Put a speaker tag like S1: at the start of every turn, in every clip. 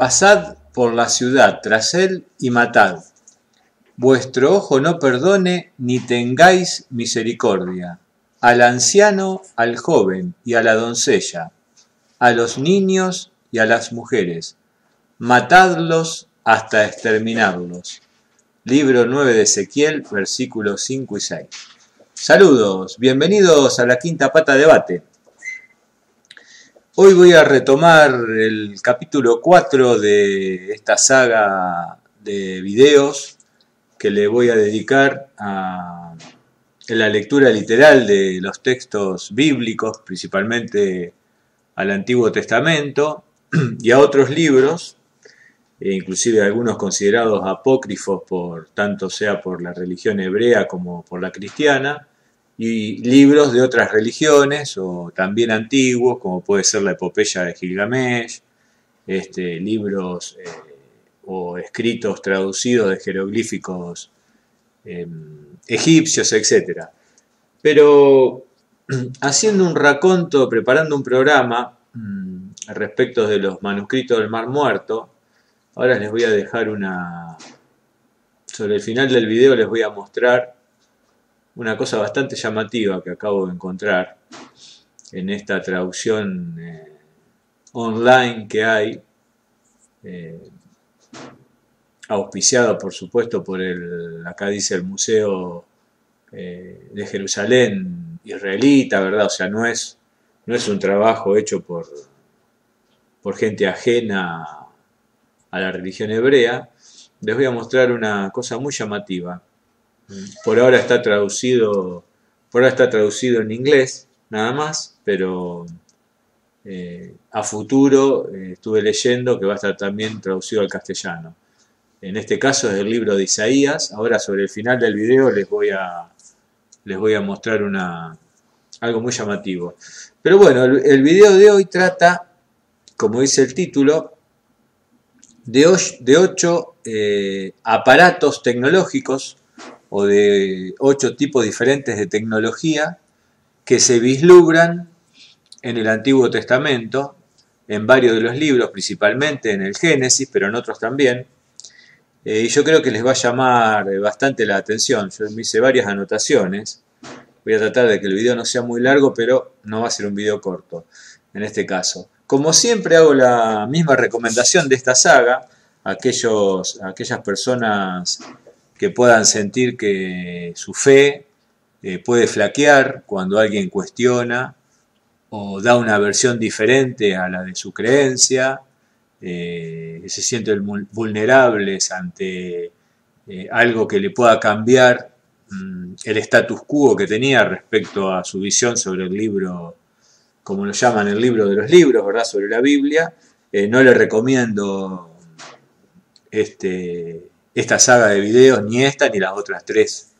S1: Pasad por la ciudad tras él y matad. Vuestro ojo no perdone ni tengáis misericordia. Al anciano, al joven y a la doncella, a los niños y a las mujeres. Matadlos hasta exterminarlos. Libro 9 de Ezequiel, versículos 5 y 6. Saludos, bienvenidos a la Quinta Pata Debate. Hoy voy a retomar el capítulo 4 de esta saga de videos que le voy a dedicar a la lectura literal de los textos bíblicos, principalmente al Antiguo Testamento y a otros libros, inclusive algunos considerados apócrifos tanto sea por la religión hebrea como por la cristiana, y libros de otras religiones o también antiguos, como puede ser la epopeya de Gilgamesh, libros o escritos traducidos de jeroglíficos egipcios, etc. Pero haciendo un raconto, preparando un programa respecto de los manuscritos del Mar Muerto, ahora les voy a dejar sobre el final del video les voy a mostrar una cosa bastante llamativa que acabo de encontrar en esta traducción online que hay, auspiciado por supuesto por acá dice el Museo de Jerusalén israelita, ¿verdad? O sea, no es un trabajo hecho por gente ajena a la religión hebrea. Les voy a mostrar una cosa muy llamativa. Por ahora está traducido en inglés, nada más, pero a futuro estuve leyendo que va a estar también traducido al castellano. En este caso es el libro de Isaías. Ahora sobre el final del video les voy a mostrar algo muy llamativo. Pero bueno, el video de hoy trata, como dice el título, de 8 aparatos tecnológicos o de 8 tipos diferentes de tecnología que se vislumbran en el Antiguo Testamento, en varios de los libros, principalmente en el Génesis, pero en otros también. Y yo creo que les va a llamar bastante la atención. Yo me hice varias anotaciones. Voy a tratar de que el video no sea muy largo, pero no va a ser un video corto en este caso. Como siempre hago la misma recomendación de esta saga a aquellas personas que puedan sentir que su fe puede flaquear cuando alguien cuestiona o da una versión diferente a la de su creencia, que se sienten vulnerables ante algo que le pueda cambiar el status quo que tenía respecto a su visión sobre el libro, como lo llaman el libro de los libros, ¿verdad? Sobre la Biblia. No le recomiendo esta saga de videos, ni esta ni las otras 3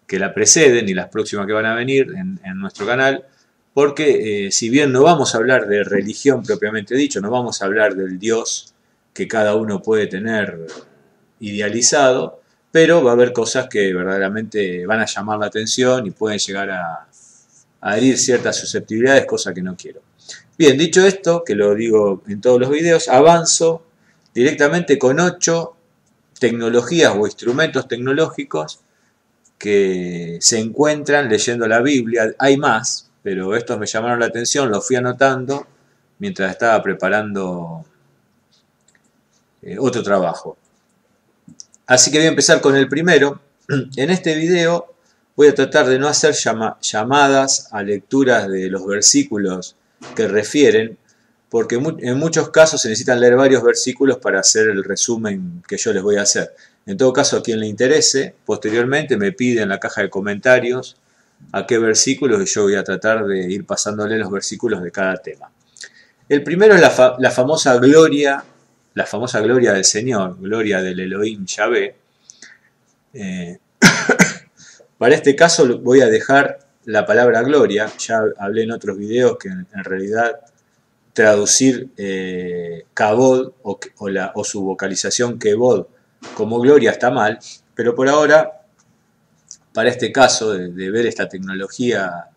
S1: que la preceden, ni las próximas que van a venir en nuestro canal, porque si bien no vamos a hablar de religión propiamente dicho, no vamos a hablar del Dios que cada uno puede tener idealizado, pero va a haber cosas que verdaderamente van a llamar la atención y pueden llegar a herir ciertas susceptibilidades, cosa que no quiero. Bien, dicho esto, que lo digo en todos los videos, avanzo directamente con 8 tecnologías o instrumentos tecnológicos que se encuentran leyendo la Biblia. Hay más, pero estos me llamaron la atención, los fui anotando mientras estaba preparando otro trabajo. Así que voy a empezar con el primero. En este video voy a tratar de no hacer llamadas a lecturas de los versículos que refieren, porque en muchos casos se necesitan leer varios versículos para hacer el resumen que yo les voy a hacer. En todo caso, a quien le interese, posteriormente me pide en la caja de comentarios a qué versículos y yo voy a tratar de ir pasándole los versículos de cada tema. El primero es la famosa gloria del Señor, gloria del Elohim Yahvé. Para este caso voy a dejar la palabra gloria. Ya hablé en otros videos que en realidad traducir kabod o su vocalización kebod como gloria está mal, pero por ahora, para este caso de ver esta tecnología,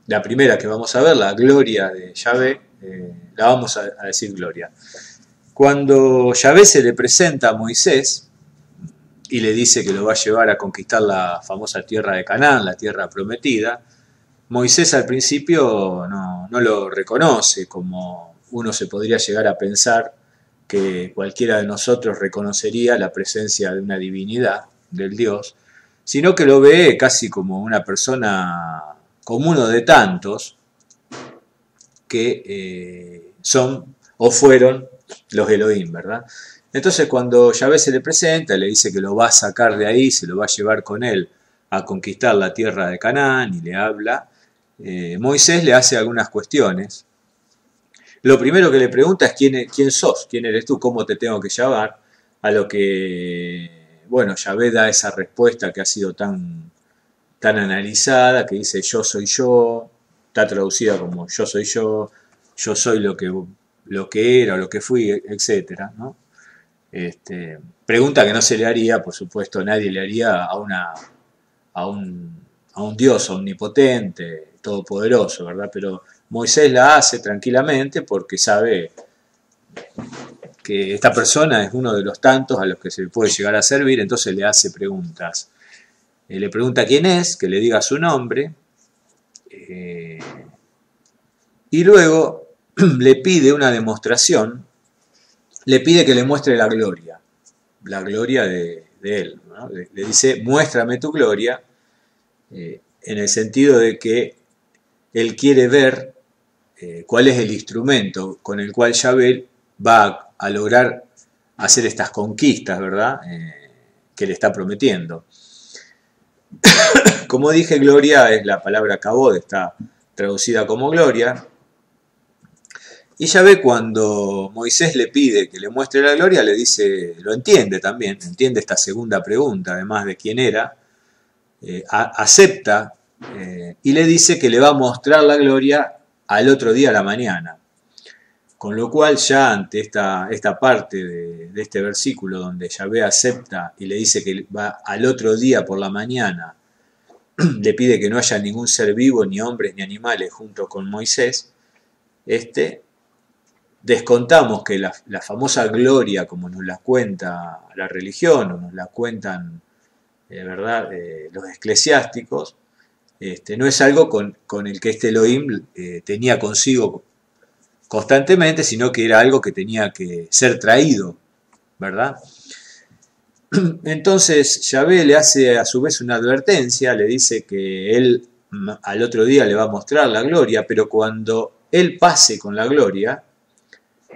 S1: la primera que vamos a ver, la gloria de Yahvé, la vamos a decir Gloria. Cuando Yahvé se le presenta a Moisés y le dice que lo va a llevar a conquistar la famosa tierra de Canaán, la tierra prometida, Moisés al principio no lo reconoce, como uno se podría llegar a pensar que cualquiera de nosotros reconocería la presencia de una divinidad, del Dios, sino que lo ve casi como una persona, como uno de tantos que son o fueron los Elohim, ¿verdad? Entonces cuando Yahvé se le presenta, le dice que lo va a sacar de ahí, se lo va a llevar con él a conquistar la tierra de Canaán y le habla, Moisés le hace algunas cuestiones. Lo primero que le pregunta es quién sos, quién eres tú, cómo te tengo que llamar, a lo que, bueno, Yahvé da esa respuesta que ha sido tan analizada, que dice yo soy yo, está traducida como yo soy lo que era, lo que fui, etc., ¿no? Pregunta que no se le haría, por supuesto, nadie le haría a un Dios omnipotente, todopoderoso, ¿verdad? Pero Moisés la hace tranquilamente porque sabe que esta persona es uno de los tantos a los que se le puede llegar a servir, entonces le hace preguntas. Le pregunta quién es, que le diga su nombre, y luego le pide una demostración, le pide que le muestre la gloria de él, ¿no? Le dice, muéstrame tu gloria, en el sentido de que él quiere ver cuál es el instrumento con el cual Yahvé va a lograr hacer estas conquistas, ¿verdad? Que le está prometiendo. Como dije, gloria es la palabra kabod, está traducida como gloria. Y Yahvé, cuando Moisés le pide que le muestre la gloria, le dice, lo entiende también, entiende esta segunda pregunta, además de quién era, acepta y le dice que le va a mostrar la gloria al otro día a la mañana. Con lo cual ya ante esta parte de este versículo donde Yahvé acepta y le dice que va al otro día por la mañana, le pide que no haya ningún ser vivo, ni hombres ni animales junto con Moisés, descontamos que la famosa gloria, como nos la cuenta la religión, o nos la cuentan ¿verdad? Los eclesiásticos, no es algo con el que este Elohim tenía consigo constantemente, sino que era algo que tenía que ser traído, ¿verdad? Entonces Yahvé le hace a su vez una advertencia, le dice que él al otro día le va a mostrar la gloria, pero cuando él pase con la gloria,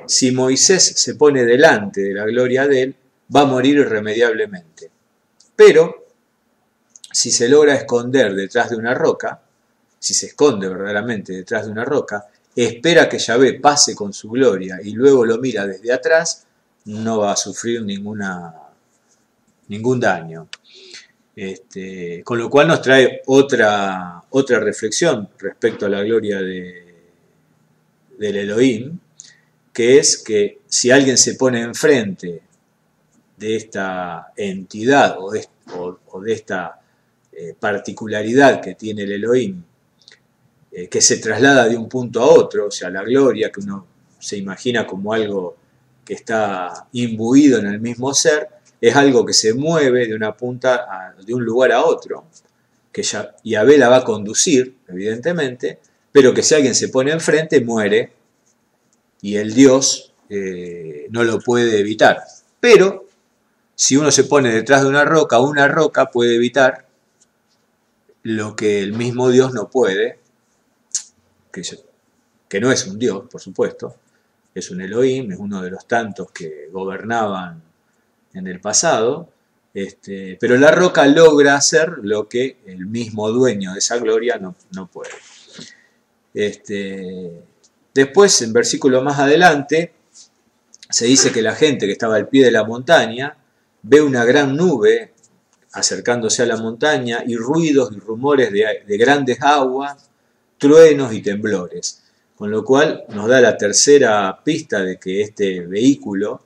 S1: si Moisés se pone delante de la gloria de él, va a morir irremediablemente. Pero si se logra esconder detrás de una roca, si se esconde verdaderamente detrás de una roca, espera que Yahvé pase con su gloria y luego lo mira desde atrás, no va a sufrir ningún daño. Con lo cual nos trae otra reflexión respecto a la gloria del Elohim, que es que si alguien se pone enfrente de esta entidad o de esta particularidad que tiene el Elohim, que se traslada de un punto a otro, o sea, la gloria que uno se imagina como algo que está imbuido en el mismo ser, es algo que se mueve de una punta de un lugar a otro, que Yahvé la va a conducir, evidentemente, pero que si alguien se pone enfrente, muere, y el Dios no lo puede evitar. Pero, si uno se pone detrás de una roca puede evitar lo que el mismo Dios no puede, que no es un Dios, por supuesto, es un Elohim, es uno de los tantos que gobernaban en el pasado, pero la roca logra hacer lo que el mismo dueño de esa gloria no puede. Después, en versículo más adelante, se dice que la gente que estaba al pie de la montaña ve una gran nube acercándose a la montaña y ruidos y rumores de grandes aguas, truenos y temblores. Con lo cual nos da la tercera pista de que este vehículo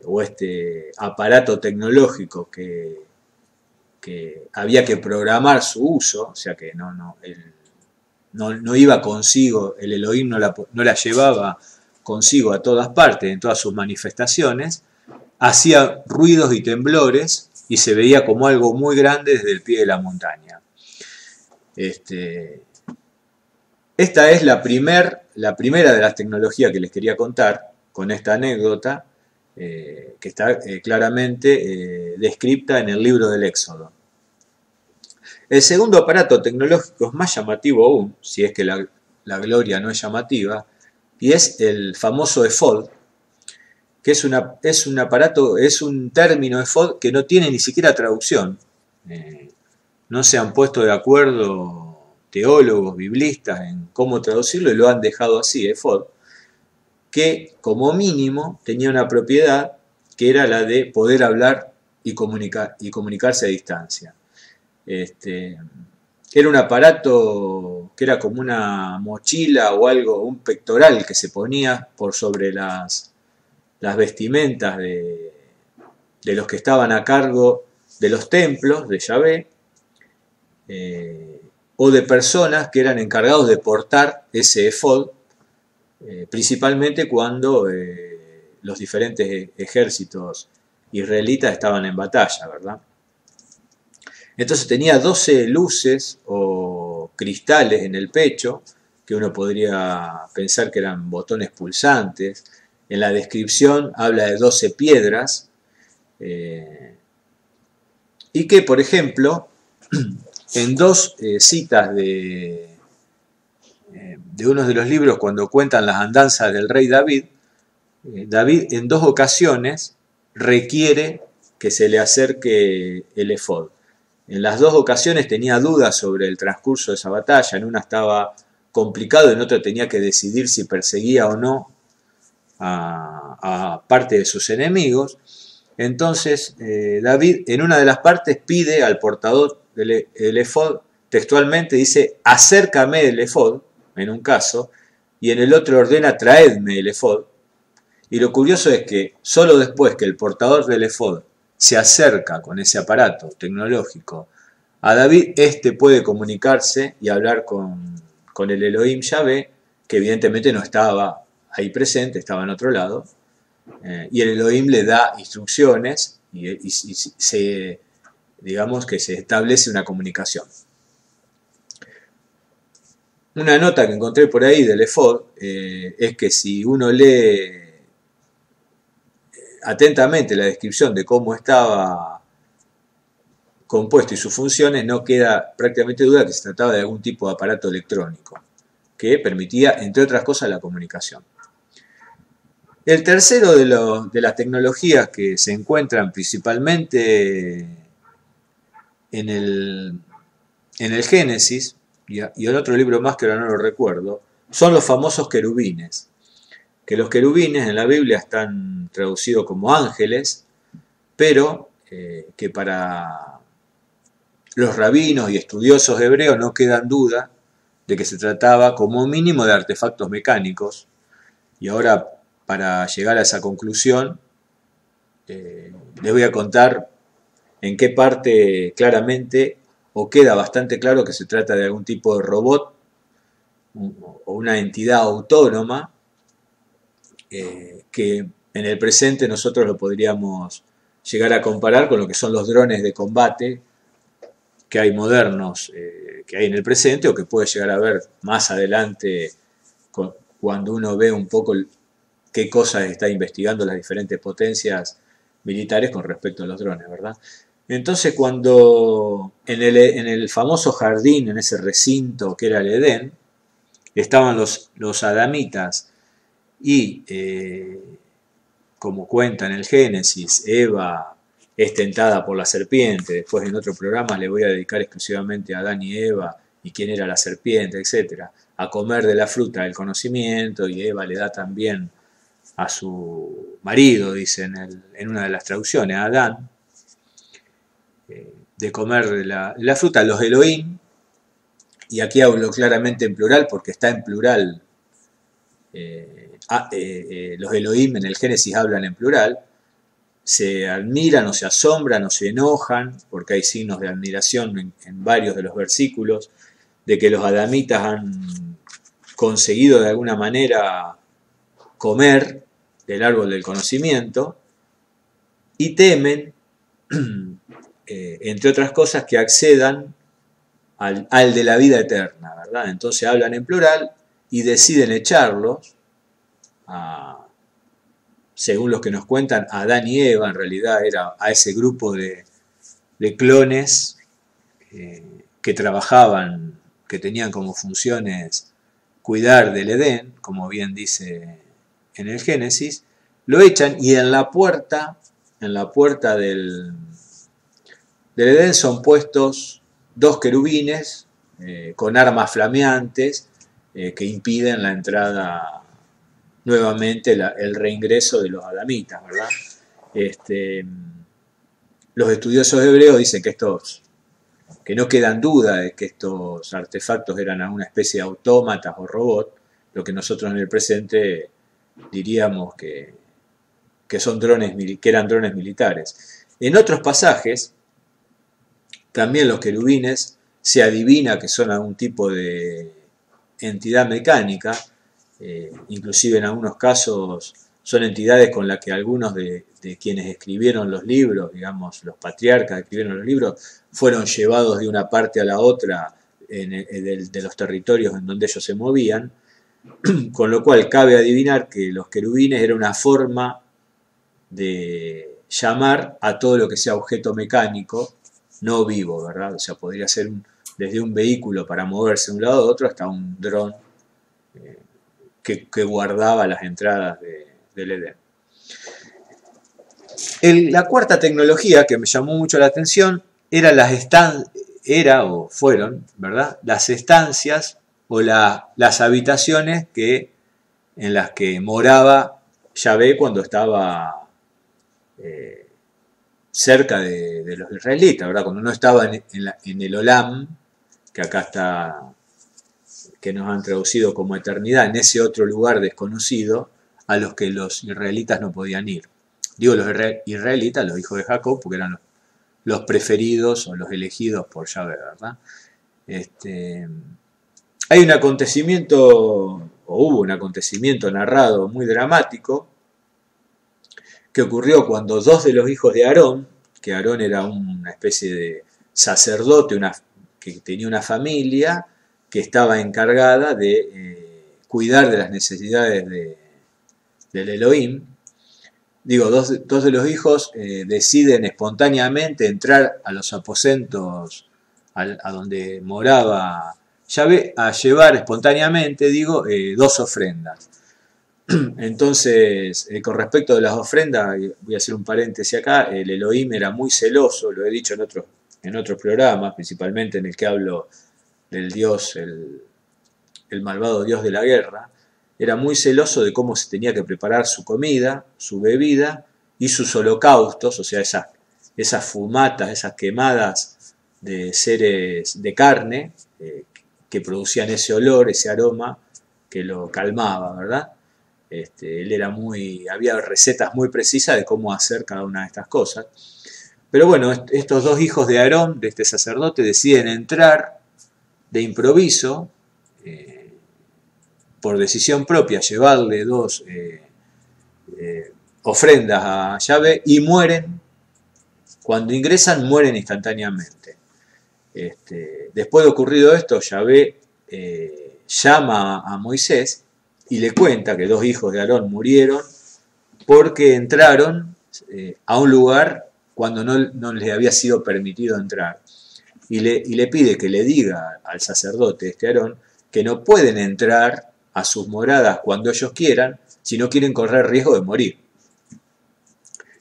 S1: o este aparato tecnológico que había que programar su uso, o sea que no iba consigo, el Elohim no la llevaba consigo a todas partes, en todas sus manifestaciones, hacía ruidos y temblores y se veía como algo muy grande desde el pie de la montaña. Esta es la primera de las tecnologías que les quería contar con esta anécdota, que está claramente descrita en el libro del Éxodo. El segundo aparato tecnológico es más llamativo aún, si es que la gloria no es llamativa, y es el famoso efod, que es un aparato, es un término efod que no tiene ni siquiera traducción. No se han puesto de acuerdo teólogos, biblistas, en cómo traducirlo y lo han dejado así, efod, que como mínimo tenía una propiedad que era la de poder hablar y comunicarse a distancia. Era un aparato que era como una mochila o algo, un pectoral que se ponía por sobre las vestimentas de los que estaban a cargo de los templos de Yahvé, o de personas que eran encargados de portar ese efod, principalmente cuando los diferentes ejércitos israelitas estaban en batalla, ¿verdad? Entonces tenía 12 luces o cristales en el pecho, que uno podría pensar que eran botones pulsantes. En la descripción habla de 12 piedras, y que, por ejemplo, en dos citas de uno de los libros, cuando cuentan las andanzas del rey David, David en 2 ocasiones requiere que se le acerque el efod. En las 2 ocasiones tenía dudas sobre el transcurso de esa batalla, en una estaba complicado, en otra tenía que decidir si perseguía o no a parte de sus enemigos. Entonces David en una de las partes pide al portador del efod, textualmente dice: acércame el efod, en un caso, y en el otro ordena: traedme el efod. Y lo curioso es que solo después que el portador del efod se acerca con ese aparato tecnológico a David, puede comunicarse y hablar con el Elohim Yahvé, que evidentemente no estaba ahí presente, estaba en otro lado, y el Elohim le da instrucciones y digamos que se establece una comunicación. Una nota que encontré por ahí del efod es que si uno lee atentamente la descripción de cómo estaba compuesto y sus funciones, no queda prácticamente duda que se trataba de algún tipo de aparato electrónico que permitía, entre otras cosas, la comunicación. El tercero de las tecnologías que se encuentran principalmente en el Génesis y en otro libro más que ahora no lo recuerdo, son los famosos querubines. Que los querubines en la Biblia están traducidos como ángeles, pero que para los rabinos y estudiosos hebreos no quedan duda de que se trataba como mínimo de artefactos mecánicos. Y ahora, para llegar a esa conclusión, les voy a contar en qué parte claramente, o queda bastante claro, que se trata de algún tipo de robot o una entidad autónoma, que en el presente nosotros lo podríamos llegar a comparar con lo que son los drones de combate que hay modernos, que hay en el presente, o que puede llegar a ver más adelante cuando uno ve un poco qué cosas está investigando las diferentes potencias militares con respecto a los drones, ¿verdad? Entonces, cuando en el famoso jardín, en ese recinto que era el Edén, estaban los adamitas y, como cuenta en el Génesis, Eva es tentada por la serpiente. Después, en otro programa, le voy a dedicar exclusivamente a Adán y Eva y quién era la serpiente, etc. A comer de la fruta del conocimiento, y Eva le da también a su marido, dice en una de las traducciones, a Adán, de comer de la fruta, los Elohim, y aquí hablo claramente en plural porque está en plural. Los Elohim en el Génesis hablan en plural, se admiran o se asombran o se enojan, porque hay signos de admiración en varios de los versículos, de que los adamitas han conseguido de alguna manera comer del árbol del conocimiento y temen, entre otras cosas, que accedan al de la vida eterna, ¿verdad? Entonces hablan en plural y deciden echarlos, según los que nos cuentan, a Adán y Eva, en realidad era a ese grupo de clones que trabajaban, que tenían como funciones cuidar del Edén, como bien dice en el Génesis, lo echan y en la puerta del Edén son puestos dos querubines con armas flameantes que impiden la entrada nuevamente, el reingreso de los adamitas, ¿verdad? Los estudiosos hebreos dicen que no quedan duda de que estos artefactos eran una especie de autómatas o robots, lo que nosotros en el presente diríamos que son que eran drones militares. En otros pasajes, también los querubines se adivina que son algún tipo de entidad mecánica, inclusive en algunos casos son entidades con las que algunos de quienes escribieron los libros, digamos, los patriarcas que escribieron los libros, fueron llevados de una parte a la otra de los territorios en donde ellos se movían, con lo cual cabe adivinar que los querubines era una forma de llamar a todo lo que sea objeto mecánico, no vivo, ¿verdad? O sea, podría ser desde un vehículo para moverse de un lado a otro hasta un dron que guardaba las entradas del Edén. La cuarta tecnología que me llamó mucho la atención fueron, ¿verdad?, las estancias o las habitaciones en las que moraba Yahvé cuando estaba cerca de los israelitas, ¿verdad? Cuando no estaba en el Olam, que acá está, que nos han traducido como eternidad, en ese otro lugar desconocido a los que los israelitas no podían ir. Digo los israelitas, los hijos de Jacob, porque eran los preferidos o los elegidos por Yahvé, ¿verdad? Hay un acontecimiento, o hubo un acontecimiento narrado muy dramático, que ocurrió cuando dos de los hijos de Aarón, que Aarón era una especie de sacerdote, que tenía una familia que estaba encargada de cuidar de las necesidades del Elohim. Digo, dos de los hijos deciden espontáneamente entrar a los aposentos a donde moraba Yahvé, a llevar espontáneamente, dos ofrendas. Entonces, con respecto de las ofrendas, voy a hacer un paréntesis acá, el Elohim era muy celoso, lo he dicho en otros programas, principalmente en el que hablo del Dios, el malvado Dios de la guerra, era muy celoso de cómo se tenía que preparar su comida, su bebida y sus holocaustos, o sea, esas fumatas, esas quemadas de seres de carne que producían ese olor, ese aroma que lo calmaba, ¿verdad? Había recetas muy precisas de cómo hacer cada una de estas cosas. Pero bueno, estos dos hijos de Aarón, de este sacerdote, deciden entrar de improviso, por decisión propia, llevarle dos ofrendas a Yahvé y mueren. Cuando ingresan, mueren instantáneamente. Después de ocurrido esto, Yahvé llama a Moisés y le cuenta que dos hijos de Aarón murieron porque entraron a un lugar cuando no les había sido permitido entrar. Y le pide que le diga al sacerdote, Aarón, que no pueden entrar a sus moradas cuando ellos quieran si no quieren correr riesgo de morir.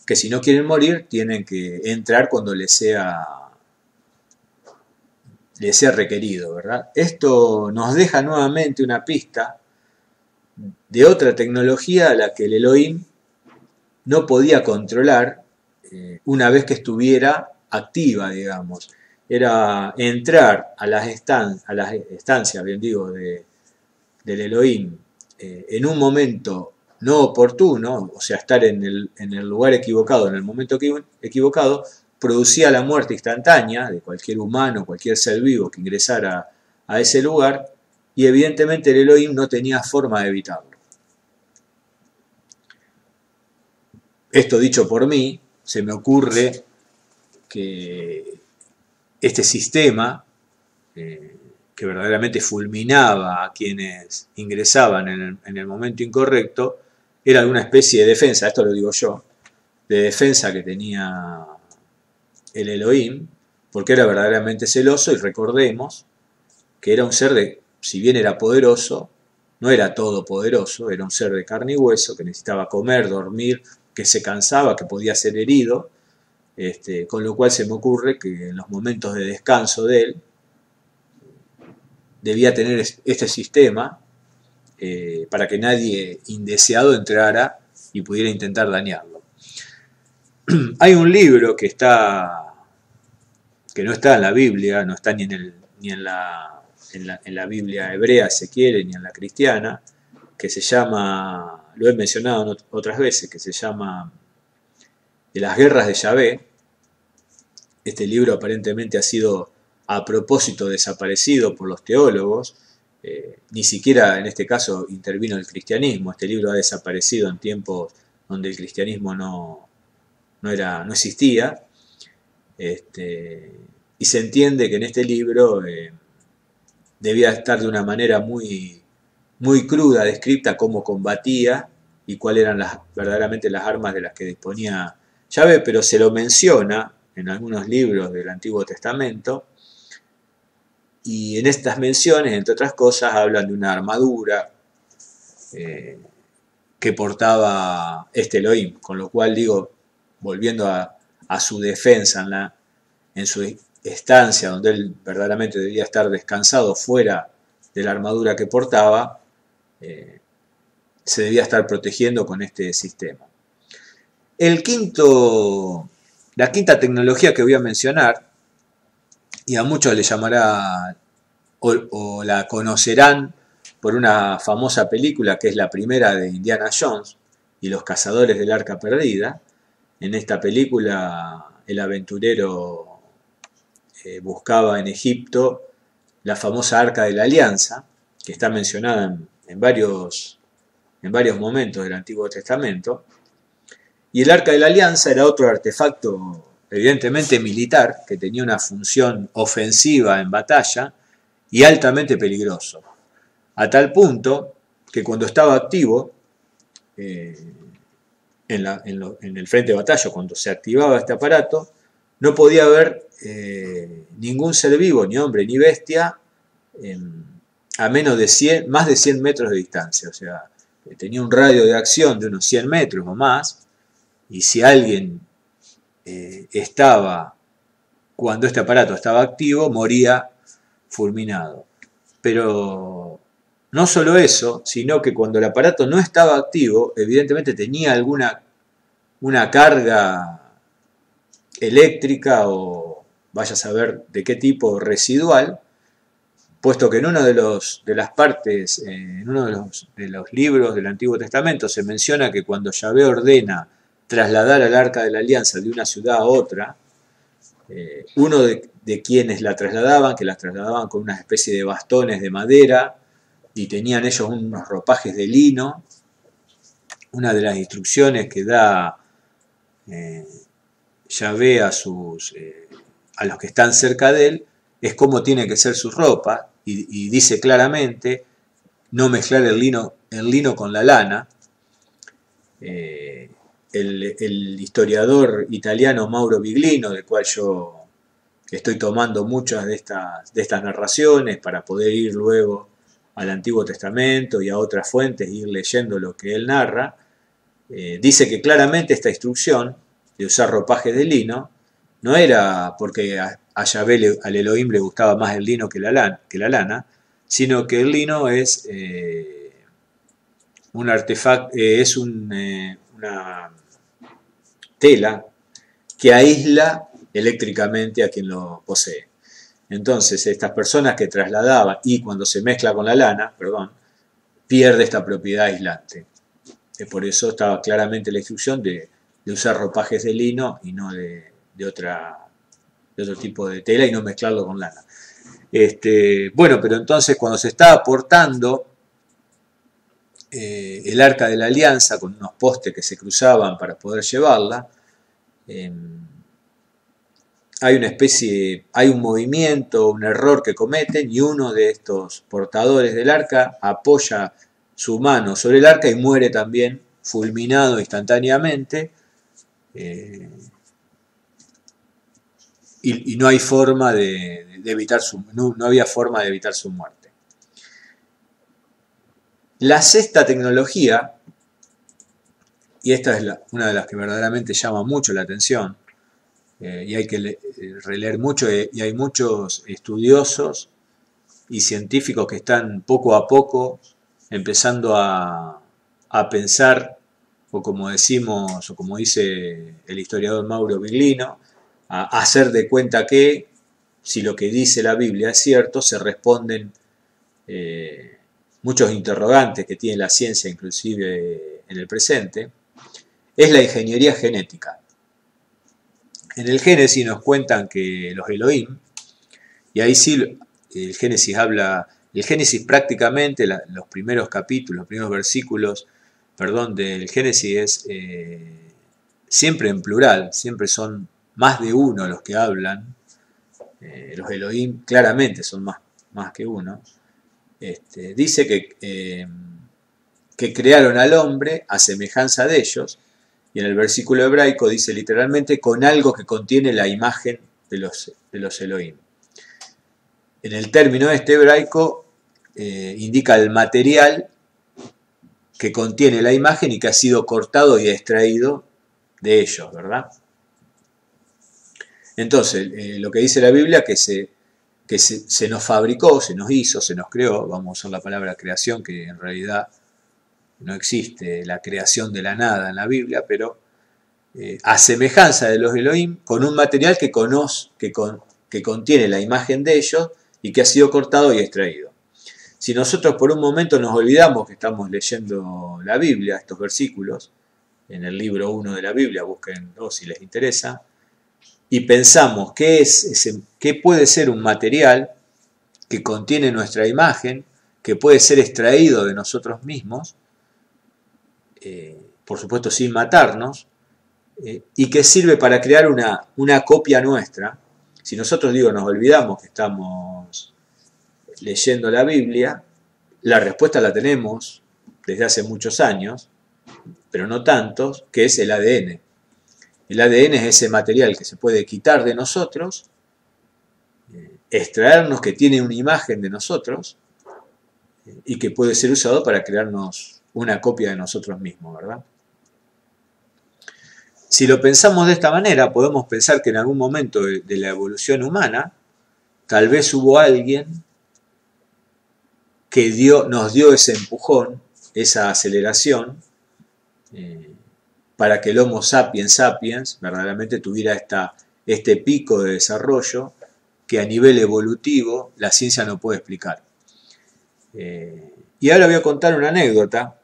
S1: Que si no quieren morir, tienen que entrar cuando les sea requerido, ¿verdad? Esto nos deja nuevamente una pista de otra tecnología a la que el Elohim no podía controlar una vez que estuviera activa, digamos. Era entrar a las estancias, bien digo, del Elohim en un momento no oportuno, o sea, estar en el lugar equivocado, en el momento equivocado, producía la muerte instantánea de cualquier humano, cualquier ser vivo que ingresara a ese lugar y evidentemente el Elohim no tenía forma de evitarlo. Esto dicho por mí, se me ocurre que este sistema, que verdaderamente fulminaba a quienes ingresaban en el momento incorrecto, era alguna especie de defensa, esto lo digo yo, de defensa que tenía el Elohim, porque era verdaderamente celoso, y recordemos que era un ser si bien era poderoso, no era todopoderoso, era un ser de carne y hueso, que necesitaba comer, dormir, que se cansaba, que podía ser herido, con lo cual se me ocurre que en los momentos de descanso de él, debía tener este sistema para que nadie indeseado entrara y pudiera intentar dañarlo. Hay un libro que no está en la Biblia, no está ni en la Biblia hebrea, se quiere, ni en la cristiana, que se llama, lo he mencionado otras veces, que se llama De las guerras de Yahvé. Este libro aparentemente ha sido a propósito desaparecido por los teólogos, ni siquiera en este caso intervino el cristianismo. Este libro ha desaparecido en tiempos donde el cristianismo no existía, y se entiende que en este libro debía estar de una manera muy, muy cruda descrita cómo combatía y cuáles eran verdaderamente las armas de las que disponía Yahvé, pero se lo menciona en algunos libros del Antiguo Testamento, y en estas menciones, entre otras cosas, hablan de una armadura que portaba este Elohim, con lo cual digo, volviendo a su defensa en su estancia, donde él verdaderamente debía estar descansado fuera de la armadura que portaba, se debía estar protegiendo con este sistema. La quinta tecnología que voy a mencionar, y a muchos le llamará o la conocerán por una famosa película que es la primera de Indiana Jones y los cazadores del Arca Perdida. En esta película el aventurero buscaba en Egipto la famosa Arca de la Alianza, que está mencionada en varios momentos del Antiguo Testamento. Y el Arca de la Alianza era otro artefacto evidentemente militar, que tenía una función ofensiva en batalla y altamente peligroso. A tal punto que cuando estaba activo en el frente de batalla, cuando se activaba este aparato, no podía haber ningún ser vivo, ni hombre ni bestia, a más de 100 metros de distancia. O sea, tenía un radio de acción de unos 100 metros o más, y si alguien cuando este aparato estaba activo, moría fulminado. Pero no solo eso, sino que cuando el aparato no estaba activo, evidentemente tenía una carga eléctrica o vaya a saber de qué tipo residual, puesto que en uno de las partes, en uno de los libros del Antiguo Testamento se menciona que cuando Yahvé ordena trasladar al Arca de la Alianza de una ciudad a otra, uno de quienes la trasladaban, que la trasladaban con una especie de bastones de madera y tenían ellos unos ropajes de lino, una de las instrucciones que da Yahvé a los que están cerca de él es cómo tiene que ser su ropa, y dice claramente no mezclar el lino con la lana. El historiador italiano Mauro Biglino, del cual yo estoy tomando muchas de estas narraciones para poder ir luego al Antiguo Testamento y a otras fuentes e ir leyendo lo que él narra, dice que claramente esta instrucción de usar ropajes de lino no era porque a Yahvé, al Elohim, le gustaba más el lino que la lana, sino que el lino es un artefacto, es una tela que aísla eléctricamente a quien lo posee. Entonces, estas personas que trasladaban, y cuando se mezcla con la lana, pierde esta propiedad aislante. Por eso estaba claramente la instrucción de usar ropajes de lino y no de otro tipo de tela, y no mezclarlo con lana. Bueno, pero entonces cuando se está aportando el arca de la alianza con unos postes que se cruzaban para poder llevarla, hay un movimiento, un error que cometen y uno de estos portadores del arca apoya su mano sobre el arca y muere también, fulminado instantáneamente, y no hay forma de evitar no había forma de evitar su muerte. La sexta tecnología, y esta es una de las que verdaderamente llama mucho la atención, y hay que releer mucho, y hay muchos estudiosos y científicos que están poco a poco empezando a pensar, o como decimos, o como dice el historiador Mauro Biglino, a hacer de cuenta que si lo que dice la Biblia es cierto, se responden muchos interrogantes que tiene la ciencia inclusive en el presente, es la ingeniería genética. En el Génesis nos cuentan que los Elohim, y ahí sí el Génesis prácticamente, los primeros capítulos, los primeros versículos, del Génesis es siempre en plural, siempre son más de uno los que hablan, los Elohim claramente son más que uno. Dice que crearon al hombre a semejanza de ellos, y en el versículo hebraico dice literalmente con algo que contiene la imagen de los Elohim. En el término hebraico indica el material que contiene la imagen y que ha sido cortado y extraído de ellos, ¿verdad? Entonces, lo que dice la Biblia que se nos fabricó, se nos hizo, se nos creó, vamos a usar la palabra creación, que en realidad no existe la creación de la nada en la Biblia, pero a semejanza de los Elohim, con un material que contiene la imagen de ellos y que ha sido cortado y extraído. Si nosotros por un momento nos olvidamos que estamos leyendo la Biblia, estos versículos, en el libro 1 de la Biblia, búsquenlo si les interesa, y pensamos qué puede ser un material que contiene nuestra imagen, que puede ser extraído de nosotros mismos, por supuesto sin matarnos, y que sirve para crear una copia nuestra. Si nosotros nos olvidamos que estamos leyendo la Biblia, la respuesta la tenemos desde hace muchos años, pero no tantos, que es el ADN. El ADN es ese material que se puede quitar de nosotros, extraernos, que tiene una imagen de nosotros y que puede ser usado para crearnos una copia de nosotros mismos, ¿verdad? Si lo pensamos de esta manera, podemos pensar que en algún momento de la evolución humana, tal vez hubo alguien que nos dio ese empujón, esa aceleración, para que el Homo sapiens sapiens verdaderamente tuviera este pico de desarrollo que a nivel evolutivo la ciencia no puede explicar. Y ahora voy a contar una anécdota,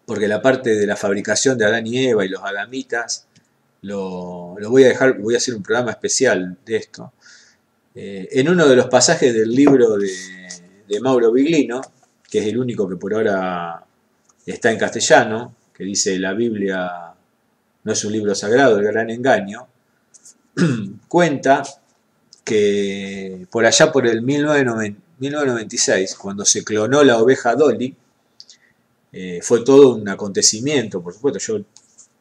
S1: porque la parte de la fabricación de Adán y Eva y los adamitas lo voy a dejar, voy a hacer un programa especial de esto. En uno de los pasajes del libro de Mauro Biglino, que es el único que por ahora está en castellano, que dice la Biblia no es un libro sagrado, el gran engaño, cuenta que por allá por el 1996, cuando se clonó la oveja Dolly, fue todo un acontecimiento, por supuesto, yo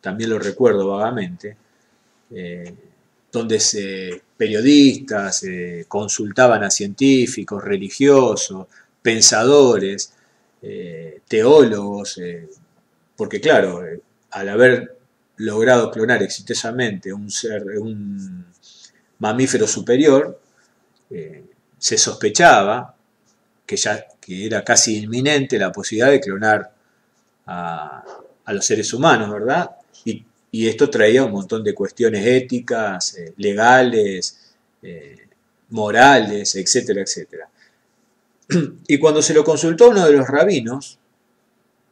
S1: también lo recuerdo vagamente, donde periodistas consultaban a científicos, religiosos, pensadores, teólogos, porque claro, al haber logrado clonar exitosamente un mamífero superior, se sospechaba que era casi inminente la posibilidad de clonar a los seres humanos, ¿verdad? Y esto traía un montón de cuestiones éticas, legales, morales, etcétera, etcétera. Y cuando se lo consultó a uno de los rabinos,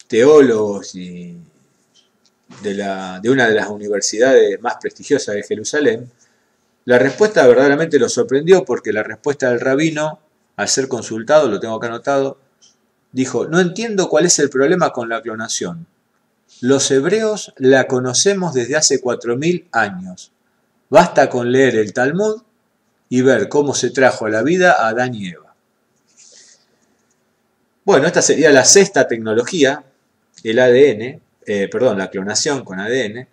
S1: teólogos de una de las universidades más prestigiosas de Jerusalén, La respuesta verdaderamente lo sorprendió porque la respuesta del rabino, al ser consultado, lo tengo acá anotado, dijo, no entiendo cuál es el problema con la clonación. Los hebreos la conocemos desde hace 4000 años. Basta con leer el Talmud y ver cómo se trajo a la vida a Adán y Eva. Bueno, esta sería la sexta tecnología, el ADN, la clonación con ADN.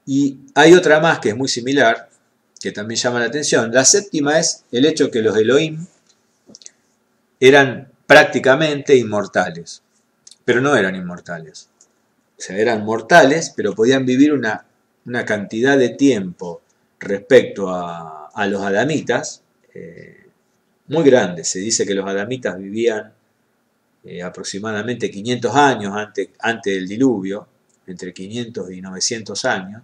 S1: Y hay otra más que es muy similar, que también llama la atención. La séptima es el hecho que los Elohim eran prácticamente inmortales, pero no eran inmortales. O sea, eran mortales, pero podían vivir una cantidad de tiempo respecto a los adamitas muy grande. Se dice que los adamitas vivían aproximadamente 500 años antes del diluvio, entre 500 y 900 años.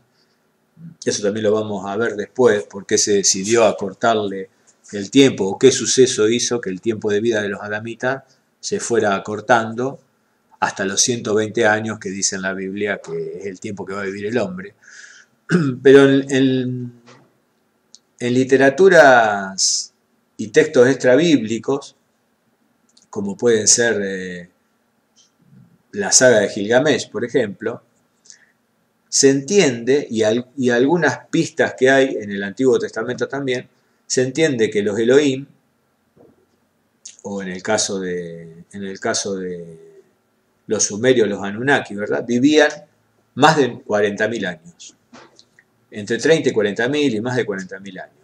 S1: Eso también lo vamos a ver después, por qué se decidió acortarle el tiempo, o qué suceso hizo que el tiempo de vida de los adamitas se fuera acortando hasta los 120 años que dice en la Biblia que es el tiempo que va a vivir el hombre. Pero en literaturas y textos extrabíblicos, como pueden ser la saga de Gilgamesh, por ejemplo, se entiende, y algunas pistas que hay en el Antiguo Testamento también, se entiende que los Elohim, o en el caso de los sumerios, los Anunnaki, ¿verdad?, vivían más de 40.000 años. Entre 30 y 40.000 y más de 40.000 años.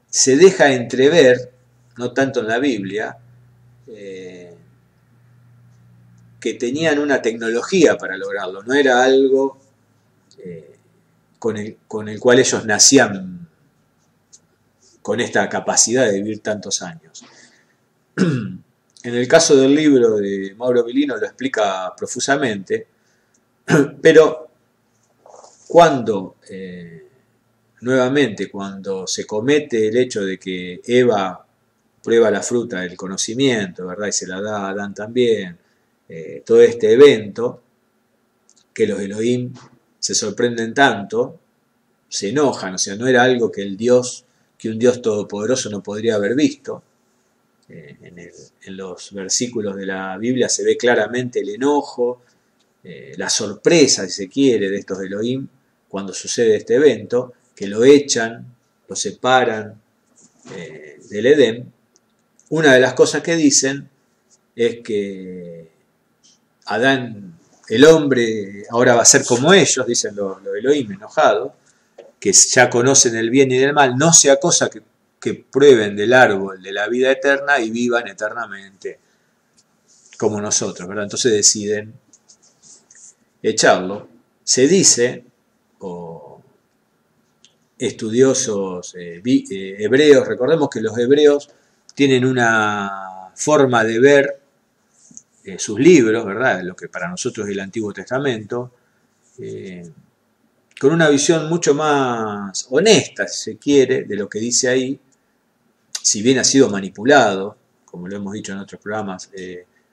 S1: Se deja entrever, no tanto en la Biblia, que tenían una tecnología para lograrlo, no era algo con el cual ellos nacían con esta capacidad de vivir tantos años. En el caso del libro de Mauro Bilino lo explica profusamente, pero nuevamente, cuando se comete el hecho de que Eva prueba la fruta del conocimiento, ¿verdad?, y se la da a Adán también, todo este evento, que los Elohim se sorprenden tanto, se enojan, o sea, no era algo que un Dios todopoderoso no podría haber visto. En los versículos de la Biblia se ve claramente el enojo, la sorpresa, si se quiere, de estos Elohim cuando sucede este evento, que lo echan, lo separan del Edén. Una de las cosas que dicen es que Adán, el hombre, ahora va a ser como ellos, dicen los Elohim enojados, que ya conocen el bien y el mal, no sea cosa que prueben del árbol de la vida eterna y vivan eternamente como nosotros, ¿verdad? Entonces deciden echarlo. Se dice, o estudiosos hebreos, recordemos que los hebreos tienen una forma de ver sus libros, ¿verdad?, lo que para nosotros es el Antiguo Testamento, con una visión mucho más honesta, si se quiere, de lo que dice ahí, si bien ha sido manipulado, como lo hemos dicho en otros programas,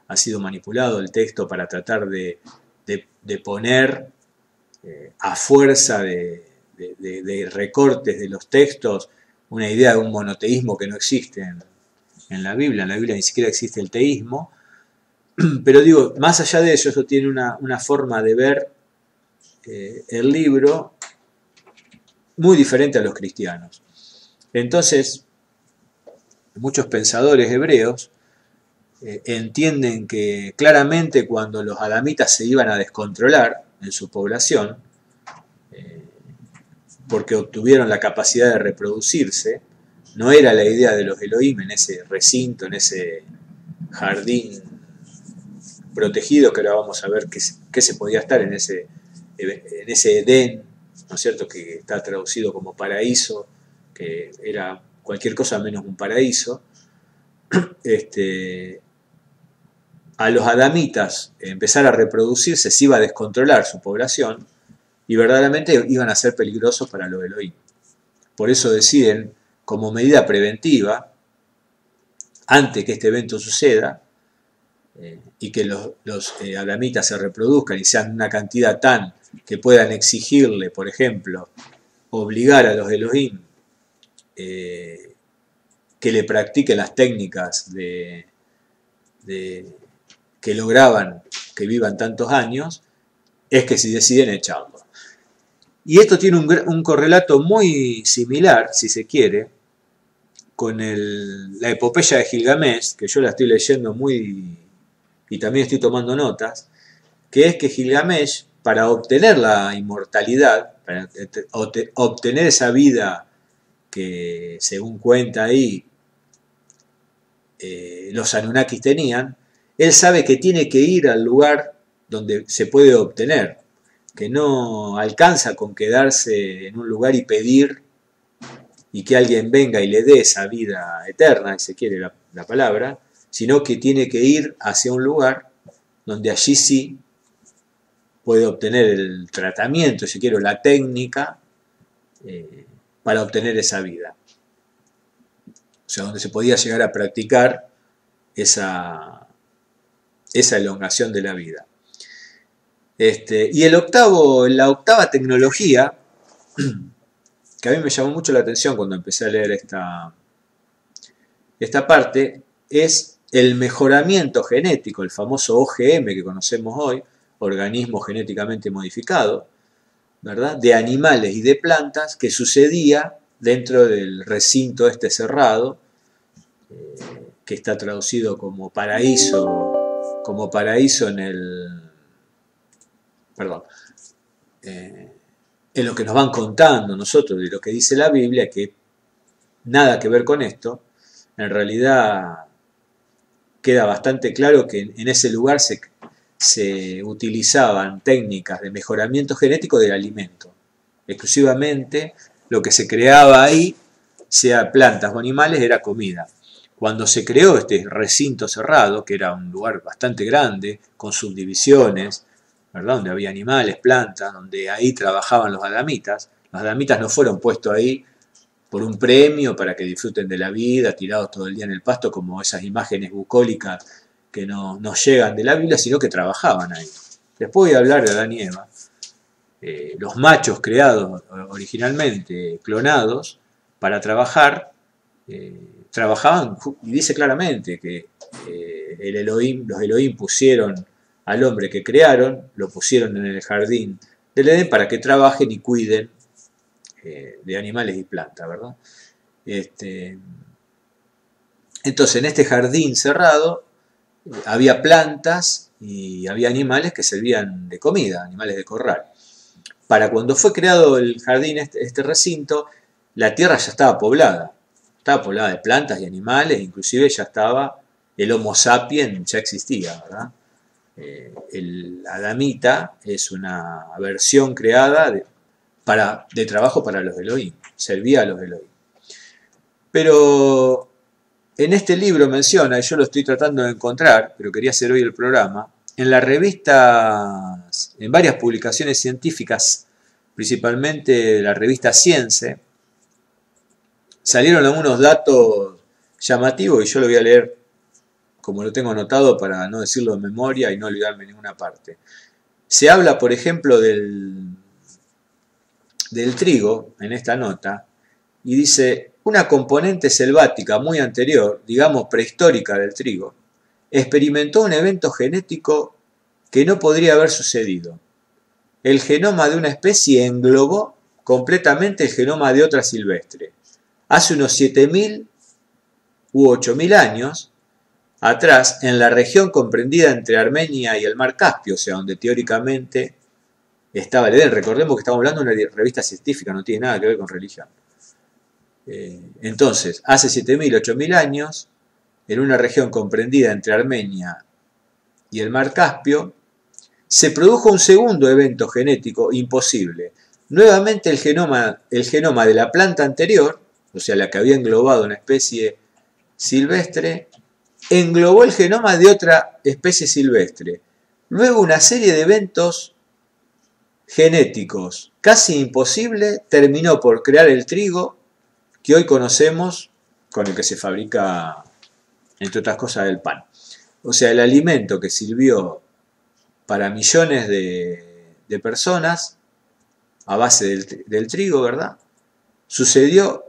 S1: ha sido manipulado el texto para tratar de poner a fuerza de recortes de los textos una idea de un monoteísmo que no existe en la Biblia. En la Biblia ni siquiera existe el teísmo. Pero digo, más allá de eso tiene una forma de ver el libro muy diferente a los cristianos. Entonces, muchos pensadores hebreos entienden que claramente cuando los adamitas se iban a descontrolar en su población, porque obtuvieron la capacidad de reproducirse, no era la idea de los Elohim en ese recinto, en ese jardín protegido, que ahora vamos a ver qué se podía estar en ese Edén, ¿no es cierto?, que está traducido como paraíso, que era cualquier cosa menos un paraíso. A los adamitas empezar a reproducirse se iba a descontrolar su población y verdaderamente iban a ser peligrosos para los Elohim. Por eso deciden, como medida preventiva, antes que este evento suceda, y que los adamitas se reproduzcan y sean una cantidad tan que puedan exigirle, por ejemplo, obligar a los Elohim que le practiquen las técnicas que lograban que vivan tantos años, es que si deciden echarlo. Y esto tiene un correlato muy similar, si se quiere, con la epopeya de Gilgamesh, que yo la estoy leyendo y también estoy tomando notas, que es que Gilgamesh, para obtener la inmortalidad, para obtener esa vida que según cuenta ahí los Anunnakis tenían, él sabe que tiene que ir al lugar donde se puede obtener, que no alcanza con quedarse en un lugar y pedir y que alguien venga y le dé esa vida eterna, si se quiere la palabra, sino que tiene que ir hacia un lugar donde allí sí puede obtener el tratamiento, si quiere, la técnica para obtener esa vida. O sea, donde se podía llegar a practicar esa elongación de la vida. Y la octava tecnología, que a mí me llamó mucho la atención cuando empecé a leer esta parte, es el mejoramiento genético, el famoso OGM que conocemos hoy, organismo genéticamente modificado, ¿verdad?, de animales y de plantas, que sucedía dentro del recinto cerrado, que está traducido como paraíso en lo que nos van contando nosotros y lo que dice la Biblia, que nada que ver con esto. En realidad queda bastante claro que en ese lugar se utilizaban técnicas de mejoramiento genético del alimento. Exclusivamente lo que se creaba ahí, sea plantas o animales, era comida. Cuando se creó este recinto cerrado, que era un lugar bastante grande, con subdivisiones, ¿verdad?, donde había animales, plantas, donde ahí trabajaban los adamitas no fueron puestos ahí por un premio para que disfruten de la vida, tirados todo el día en el pasto, como esas imágenes bucólicas que nos llegan de la Biblia, sino que trabajaban ahí. Después voy a hablar de Adán y Eva. Los machos creados originalmente, clonados, para trabajar, trabajaban, y dice claramente que los Elohim pusieron al hombre que crearon, lo pusieron en el jardín del Edén para que trabajen y cuiden de animales y plantas, ¿verdad? Entonces, en este jardín cerrado había plantas y había animales que servían de comida, animales de corral. Para cuando fue creado el jardín, este recinto, la tierra ya estaba poblada de plantas y animales, inclusive ya estaba el Homo sapiens, ya existía, ¿verdad? El adamita es una versión creada de trabajo para los Elohim, servía a los Elohim. Pero en este libro menciona, y yo lo estoy tratando de encontrar, pero quería hacer hoy el programa, en varias publicaciones científicas, principalmente la revista Science, salieron algunos datos llamativos y yo lo voy a leer como lo tengo anotado para no decirlo de memoria y no olvidarme en ninguna parte. Se habla, por ejemplo, del trigo en esta nota y dice: una componente selvática muy anterior, digamos prehistórica del trigo, experimentó un evento genético que no podría haber sucedido. El genoma de una especie englobó completamente el genoma de otra silvestre. Hace unos 7.000 u 8.000 años atrás, en la región comprendida entre Armenia y el mar Caspio, o sea, donde teóricamente estaba el Edén. Recordemos que estamos hablando de una revista científica, no tiene nada que ver con religión. Entonces, hace 7.000, 8.000 años, en una región comprendida entre Armenia y el mar Caspio, se produjo un segundo evento genético imposible. Nuevamente el genoma de la planta anterior, o sea, la que había englobado una especie silvestre, englobó el genoma de otra especie silvestre. Luego una serie de eventos genéticos casi imposibles terminó por crear el trigo que hoy conocemos, con el que se fabrica, entre otras cosas, el pan. O sea, el alimento que sirvió para millones de personas a base del trigo, ¿verdad? Sucedió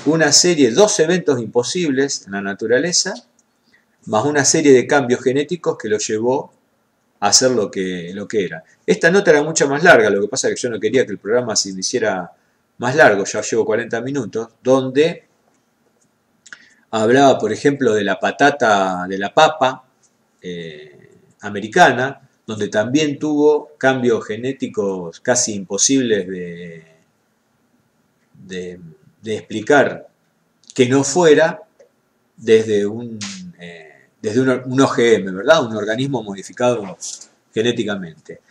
S1: una serie, dos eventos imposibles en la naturaleza, más una serie de cambios genéticos que lo llevó a hacer lo que era. Esta nota era mucho más larga, lo que pasa es que yo no quería que el programa se me hiciera más largo, ya llevo 40 minutos, donde hablaba, por ejemplo, de la patata, de la papa americana, donde también tuvo cambios genéticos casi imposibles de explicar que no fuera desde un OGM, ¿verdad? Un organismo modificado genéticamente.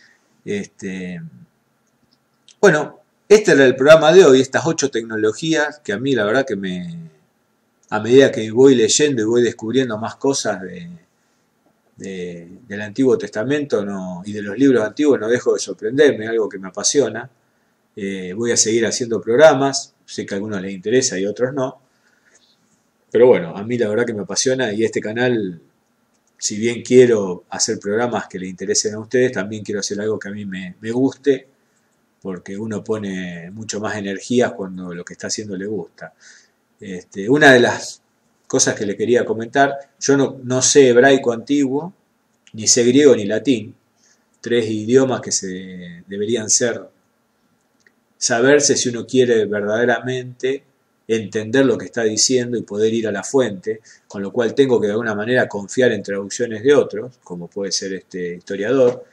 S1: Bueno, este era el programa de hoy, estas 8 tecnologías que a mí la verdad que a medida que voy leyendo y voy descubriendo más cosas del Antiguo Testamento y de los libros antiguos, no dejo de sorprenderme, algo que me apasiona. Voy a seguir haciendo programas, sé que a algunos les interesa y a otros no, pero bueno, a mí la verdad que me apasiona y este canal, si bien quiero hacer programas que le interesen a ustedes, también quiero hacer algo que a mí me guste, porque uno pone mucho más energías cuando lo que está haciendo le gusta. Una de las cosas que le quería comentar, yo no sé hebraico antiguo, ni sé griego ni latín, 3 idiomas que deberían saberse si uno quiere verdaderamente entender lo que está diciendo y poder ir a la fuente, con lo cual tengo que de alguna manera confiar en traducciones de otros, como puede ser este historiador.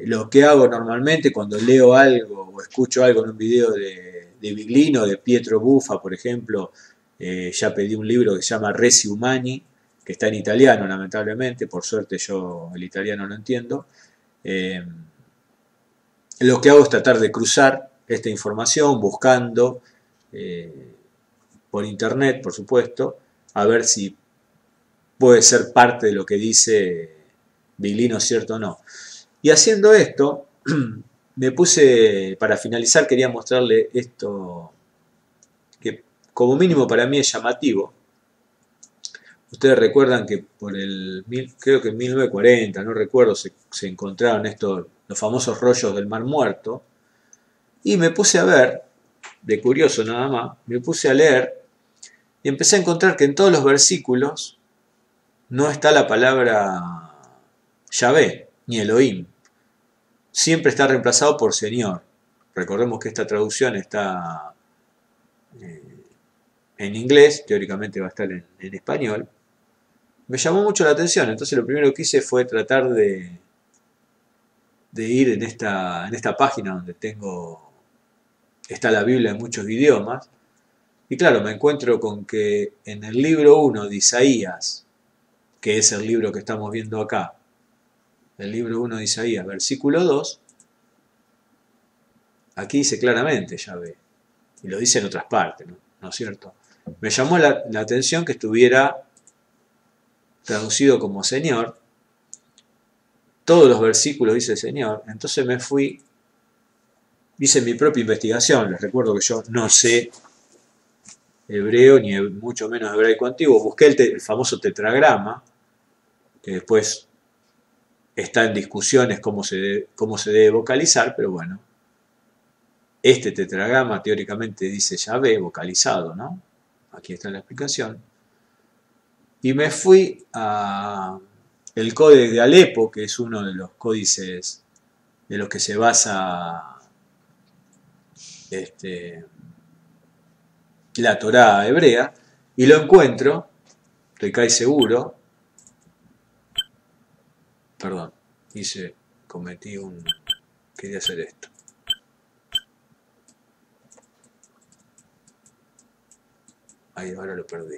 S1: Lo que hago normalmente cuando leo algo o escucho algo en un video de Biglino, de Pietro Buffa, por ejemplo, ya pedí un libro que se llama Resi Umani, que está en italiano lamentablemente, por suerte yo el italiano no entiendo. Lo que hago es tratar de cruzar esta información buscando por internet, por supuesto, a ver si puede ser parte de lo que dice Biglino, cierto o no. Y haciendo esto, me puse, para finalizar quería mostrarle esto, que como mínimo para mí es llamativo. Ustedes recuerdan que creo que en 1940, no recuerdo, se encontraron los famosos rollos del Mar Muerto, y me puse a ver, de curioso nada más, me puse a leer, y empecé a encontrar que en todos los versículos no está la palabra Yahvé, ni Elohim. Siempre está reemplazado por Señor. Recordemos que esta traducción está en inglés, teóricamente va a estar en español. Me llamó mucho la atención, entonces lo primero que hice fue tratar de ir en esta página donde está la Biblia en muchos idiomas. Y claro, me encuentro con que en el libro 1 de Isaías, que es el libro que estamos viendo acá, el libro 1 de Isaías, versículo 2, aquí dice claramente Yahvé, y lo dice en otras partes, ¿no es cierto? Me llamó la atención que estuviera traducido como Señor, todos los versículos dice Señor, entonces me fui, hice mi propia investigación, les recuerdo que yo no sé hebreo, ni mucho menos hebraico antiguo, busqué el famoso tetragrama, que después está en discusiones cómo se debe vocalizar, pero bueno, este tetragrama teóricamente dice Yahvé, vocalizado, ¿no? Aquí está la explicación. Y me fui a el Códex de Alepo, que es uno de los códices de los que se basa la Torá hebrea, y lo encuentro, estoy casi seguro, perdón, quería hacer esto. Ahí, ahora lo perdí.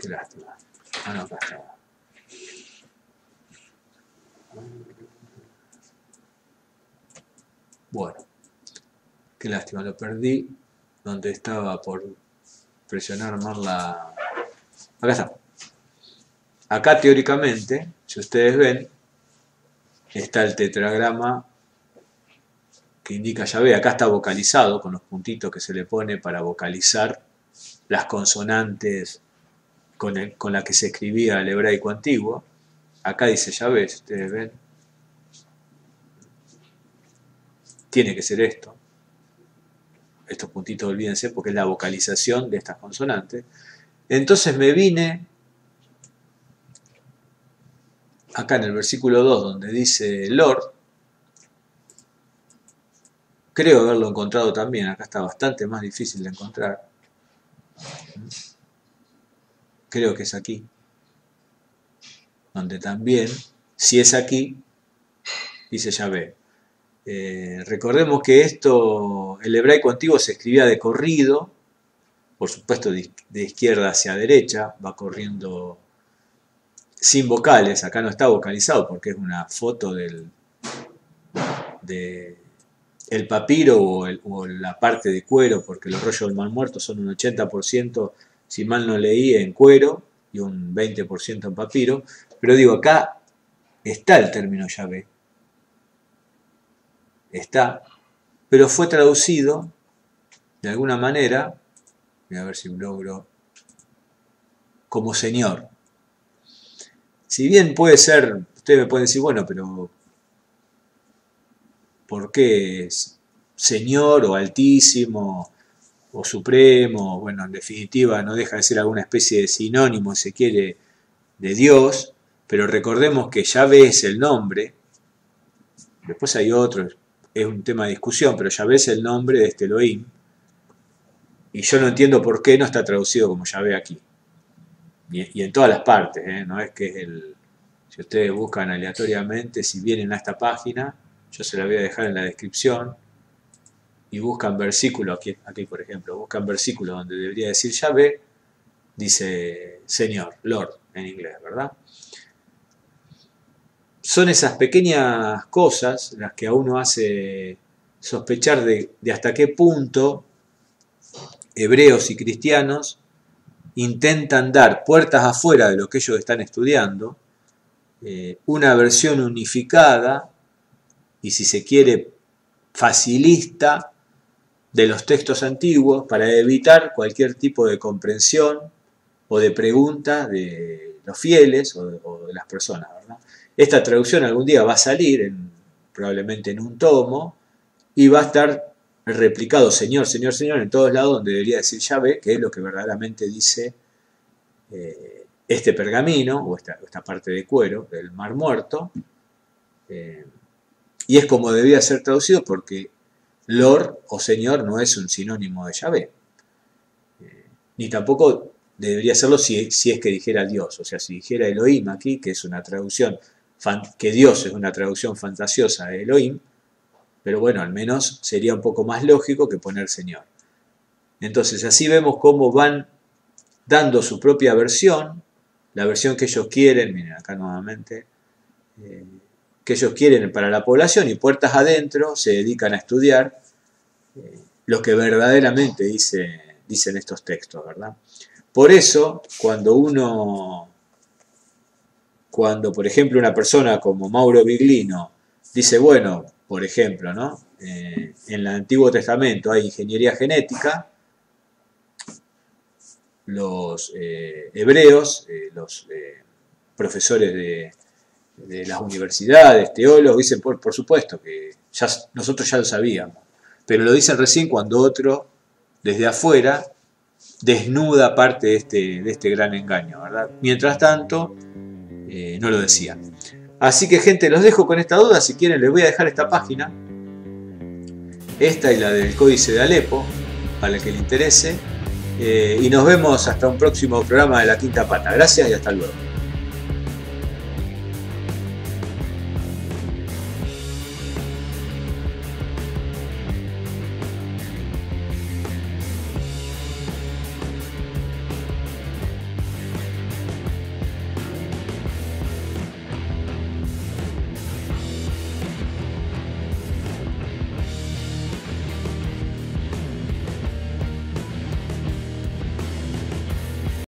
S1: Qué lástima. Ah, no, acá estaba. Bueno, qué lástima, lo perdí donde estaba por presionar más la... Acá está. Acá teóricamente, si ustedes ven, está el tetragrama que indica Yahvé. Acá está vocalizado con los puntitos que se le pone para vocalizar las consonantes con la que se escribía el hebraico antiguo. Acá dice Yahvé, si ustedes ven. Tiene que ser esto. Estos puntitos olvídense porque es la vocalización de estas consonantes. Entonces me vine acá en el versículo 2 donde dice Lord. Creo haberlo encontrado también. Acá está bastante más difícil de encontrar. Creo que es aquí. Donde también, si es aquí, dice Yahvé. Recordemos que el hebraico antiguo se escribía de corrido, por supuesto de izquierda hacia derecha, va corriendo sin vocales. Acá no está vocalizado porque es una foto del papiro o la parte de cuero, porque los rollos del Mar Muerto son un 80%, si mal no leí, en cuero y un 20% en papiro. Pero digo, acá está el término Yahvé. Está, pero fue traducido de alguna manera, voy a ver si logro, como Señor. Si bien puede ser, ustedes me pueden decir, bueno, pero ¿por qué Señor o Altísimo o Supremo? Bueno, en definitiva no deja de ser alguna especie de sinónimo, si se quiere, de Dios, pero recordemos que Yahvé es el nombre, después hay otros, es un tema de discusión, pero Yahvé es el nombre de este Elohim, y yo no entiendo por qué no está traducido como Yahvé aquí, y en todas las partes, no es que es si ustedes buscan aleatoriamente, si vienen a esta página, yo se la voy a dejar en la descripción, y buscan versículo, aquí por ejemplo, buscan versículo donde debería decir Yahvé, dice Señor, Lord en inglés, ¿verdad? Son esas pequeñas cosas las que a uno hace sospechar de hasta qué punto hebreos y cristianos intentan dar puertas afuera de lo que ellos están estudiando, una versión unificada y, si se quiere, facilista de los textos antiguos para evitar cualquier tipo de comprensión o de pregunta de los fieles o de las personas, ¿verdad? Esta traducción algún día va a salir, probablemente en un tomo, y va a estar replicado Señor, Señor, Señor en todos lados donde debería decir Yahvé, que es lo que verdaderamente dice este pergamino, o esta parte de cuero del Mar Muerto, y es como debía ser traducido porque Lord o Señor no es un sinónimo de Yahvé, ni tampoco debería serlo si es que dijera Dios, o sea, si dijera Elohim aquí, que es una traducción, que Dios es una traducción fantasiosa de Elohim, pero bueno, al menos sería un poco más lógico que poner Señor. Entonces así vemos cómo van dando su propia versión, la versión que ellos quieren, miren acá nuevamente, que ellos quieren para la población, y puertas adentro se dedican a estudiar lo que verdaderamente dicen estos textos, ¿verdad? Por eso, cuando por ejemplo una persona como Mauro Biglino dice, bueno, por ejemplo, ¿no? En el Antiguo Testamento hay ingeniería genética, los hebreos, los profesores de las universidades, teólogos, dicen por supuesto que nosotros ya lo sabíamos, pero lo dicen recién cuando otro, desde afuera, desnuda parte de este gran engaño, ¿verdad? Mientras tanto, no lo decían. Así que, gente, los dejo con esta duda. Si quieren, les voy a dejar esta página, esta y la del Códice de Alepo, para el que le interese, y nos vemos hasta un próximo programa de La Quinta Pata. Gracias y hasta luego.